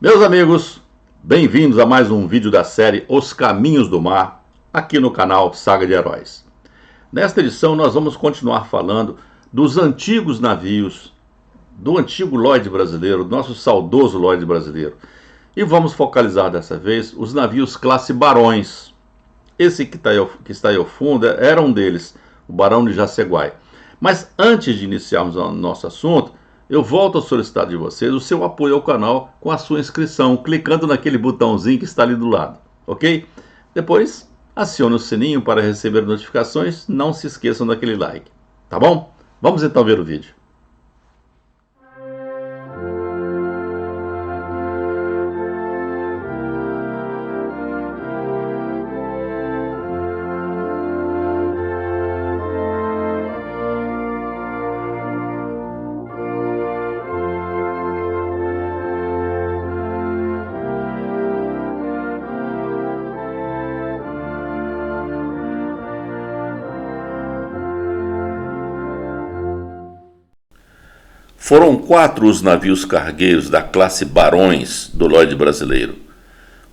Meus amigos, bem-vindos a mais um vídeo da série Os Caminhos do Mar, aqui no canal Saga de Heróis. Nesta edição nós vamos continuar falando dos antigos navios, do antigo Lloyd brasileiro, do nosso saudoso Lloyd brasileiro. E vamos focalizar dessa vez os navios classe Barões. Esse que está aí ao fundo era um deles, o Barão de Jaceguai. Mas antes de iniciarmos o nosso assunto, eu volto a solicitar de vocês o seu apoio ao canal com a sua inscrição, clicando naquele botãozinho que está ali do lado, ok? Depois, acione o sininho para receber notificações, não se esqueçam daquele like, tá bom? Vamos então ver o vídeo. Foram 4 os navios cargueiros da classe Barões do Lloyd brasileiro.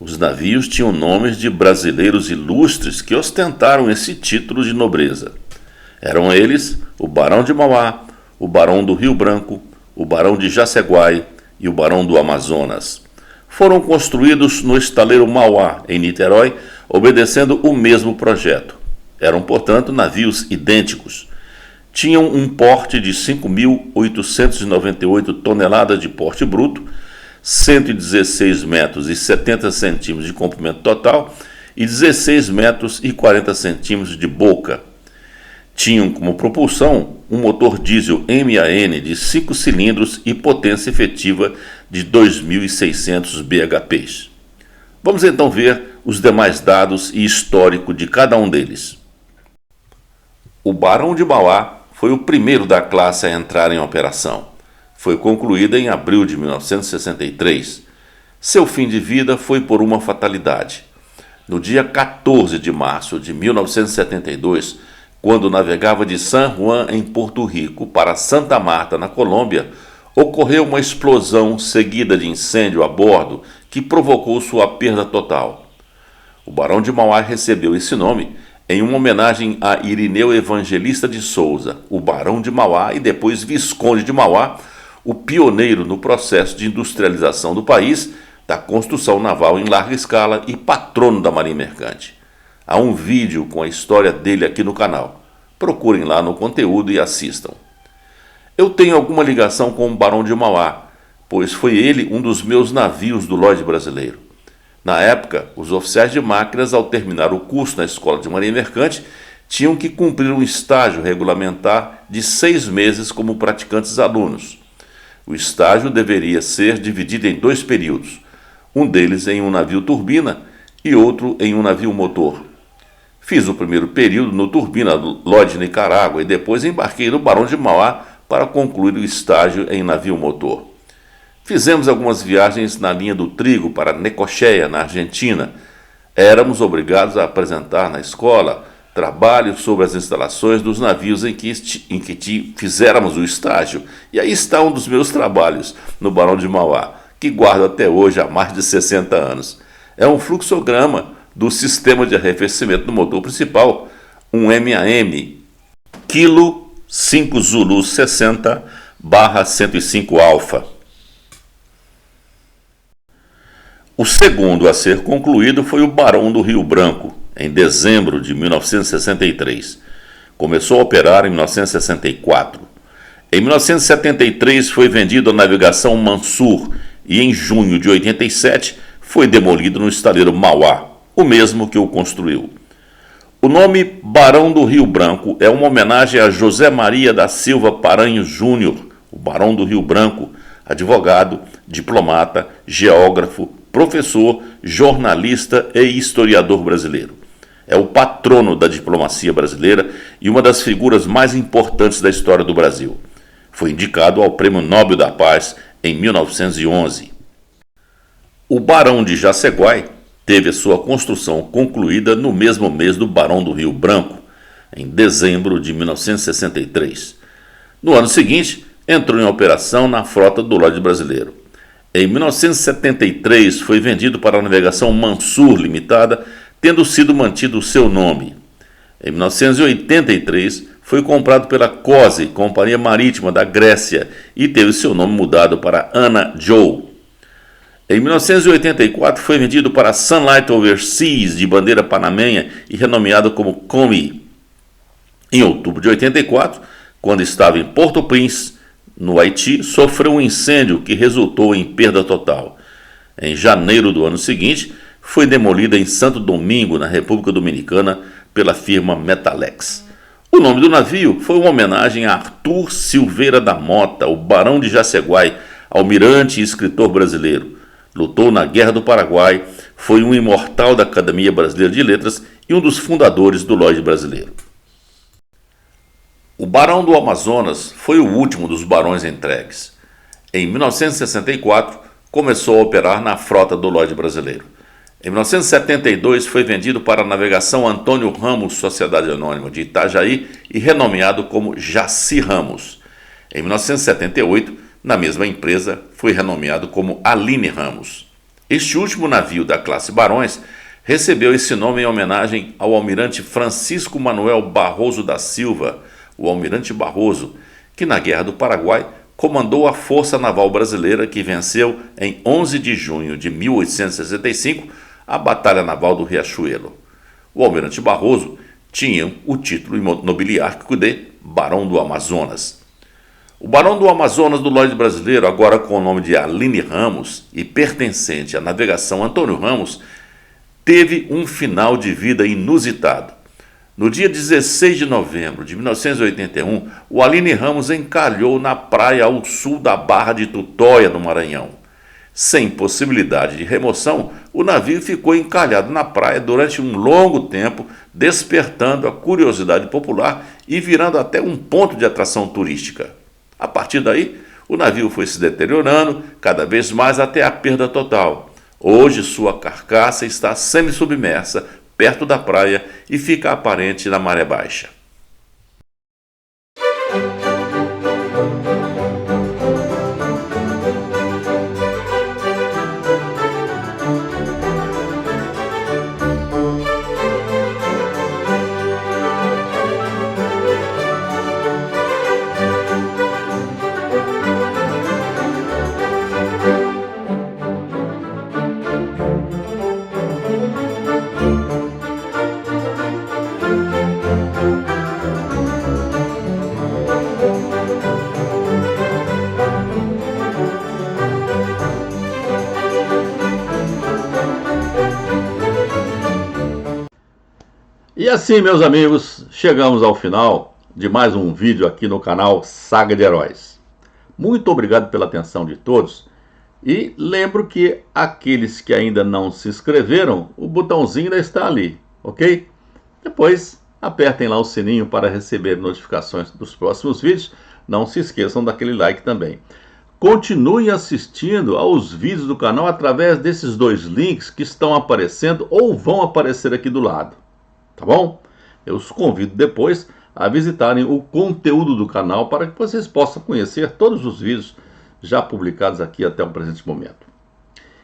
Os navios tinham nomes de brasileiros ilustres que ostentaram esse título de nobreza. Eram eles o Barão de Mauá, o Barão do Rio Branco, o Barão de Jaceguai e o Barão do Amazonas. Foram construídos no estaleiro Mauá, em Niterói, obedecendo o mesmo projeto. Eram, portanto, navios idênticos. Tinham um porte de 5.898 toneladas de porte bruto, 116 metros e 70 centímetros de comprimento total e 16 metros e 40 centímetros de boca. Tinham como propulsão um motor diesel MAN de 5 cilindros e potência efetiva de 2.600 bhp. Vamos então ver os demais dados e histórico de cada um deles. O Barão de Mauá foi o primeiro da classe a entrar em operação. Foi concluída em abril de 1963. Seu fim de vida foi por uma fatalidade. No dia 14 de março de 1972, quando navegava de San Juan, em Porto Rico, para Santa Marta, na Colômbia, ocorreu uma explosão seguida de incêndio a bordo que provocou sua perda total. O Barão de Mauá recebeu esse nome em uma homenagem a Irineu Evangelista de Souza, o Barão de Mauá e depois Visconde de Mauá, o pioneiro no processo de industrialização do país, da construção naval em larga escala e patrono da Marinha Mercante. Há um vídeo com a história dele aqui no canal. Procurem lá no conteúdo e assistam. Eu tenho alguma ligação com o Barão de Mauá, pois foi ele um dos meus navios do Lloyd brasileiro. Na época, os oficiais de máquinas, ao terminar o curso na Escola de Marinha Mercante, tinham que cumprir um estágio regulamentar de 6 meses como praticantes alunos. O estágio deveria ser dividido em 2 períodos, um deles em um navio turbina e outro em um navio motor. Fiz o primeiro período no turbina Lloyd Nicarágua e depois embarquei no Barão de Mauá para concluir o estágio em navio motor. Fizemos algumas viagens na linha do trigo para Necochea, na Argentina. Éramos obrigados a apresentar na escola trabalhos sobre as instalações dos navios em que fizéramos o estágio. E aí está um dos meus trabalhos no Barão de Mauá, que guardo até hoje há mais de 60 anos. É um fluxograma do sistema de arrefecimento do motor principal, um MAM Kilo 5 Zulu 60/105 Alfa. O segundo a ser concluído foi o Barão do Rio Branco, em dezembro de 1963. Começou a operar em 1964. Em 1973 foi vendido à navegação Mansur e em junho de 87 foi demolido no estaleiro Mauá, o mesmo que o construiu. O nome Barão do Rio Branco é uma homenagem a José Maria da Silva Paranhos Júnior, o Barão do Rio Branco, advogado, diplomata, geógrafo, professor, jornalista e historiador brasileiro. É o patrono da diplomacia brasileira e uma das figuras mais importantes da história do Brasil. Foi indicado ao Prêmio Nobel da Paz em 1911. O Barão de Jaceguai teve a sua construção concluída no mesmo mês do Barão do Rio Branco, em dezembro de 1963. No ano seguinte, entrou em operação na frota do Lloyd brasileiro. Em 1973 foi vendido para a navegação Mansur Limitada, tendo sido mantido o seu nome. Em 1983 foi comprado pela COSE, Companhia Marítima da Grécia, e teve seu nome mudado para Ana Joe. Em 1984 foi vendido para a Sunlight Overseas, de bandeira panamenha, e renomeado como Comi. Em outubro de 84, quando estava em Port-au-Prince, no Haiti, sofreu um incêndio que resultou em perda total. Em janeiro do ano seguinte, foi demolida em Santo Domingo, na República Dominicana, pela firma Metalex. O nome do navio foi uma homenagem a Arthur Silveira da Mota, o Barão de Jaceguai, almirante e escritor brasileiro. Lutou na Guerra do Paraguai, foi um imortal da Academia Brasileira de Letras e um dos fundadores do Lloyd brasileiro. O Barão do Amazonas foi o último dos barões entregues. Em 1964, começou a operar na frota do Lloyd brasileiro. Em 1972, foi vendido para a navegação Antônio Ramos, Sociedade Anônima de Itajaí, e renomeado como Jaci Ramos. Em 1978, na mesma empresa, foi renomeado como Aline Ramos. Este último navio da classe Barões recebeu esse nome em homenagem ao almirante Francisco Manuel Barroso da Silva, o almirante Barroso, que na Guerra do Paraguai comandou a Força Naval Brasileira que venceu em 11 de junho de 1865 a Batalha Naval do Riachuelo. O almirante Barroso tinha o título nobiliárquico de Barão do Amazonas. O Barão do Amazonas do Lloyd brasileiro, agora com o nome de Aline Ramos e pertencente à navegação Antônio Ramos, teve um final de vida inusitado. No dia 16 de novembro de 1981, o Aline Ramos encalhou na praia ao sul da Barra de Tutóia, no Maranhão. Sem possibilidade de remoção, o navio ficou encalhado na praia durante um longo tempo, despertando a curiosidade popular e virando até um ponto de atração turística. A partir daí, o navio foi se deteriorando cada vez mais até a perda total. Hoje, sua carcaça está semi-submersa, perto da praia, e fica aparente na maré baixa. E assim, meus amigos, chegamos ao final de mais um vídeo aqui no canal Saga de Heróis. Muito obrigado pela atenção de todos e lembro que aqueles que ainda não se inscreveram, o botãozinho ainda está ali, ok? Depois apertem lá o sininho para receber notificações dos próximos vídeos. Não se esqueçam daquele like também. Continuem assistindo aos vídeos do canal através desses dois links que estão aparecendo ou vão aparecer aqui do lado. Tá bom? Eu os convido depois a visitarem o conteúdo do canal para que vocês possam conhecer todos os vídeos já publicados aqui até o presente momento.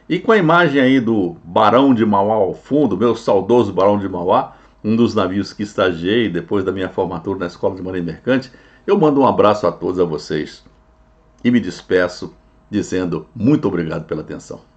E com a imagem aí do Barão de Mauá ao fundo, meu saudoso Barão de Mauá, um dos navios que estagiei depois da minha formatura na Escola de Marinha Mercante, eu mando um abraço a todos vocês e me despeço dizendo muito obrigado pela atenção.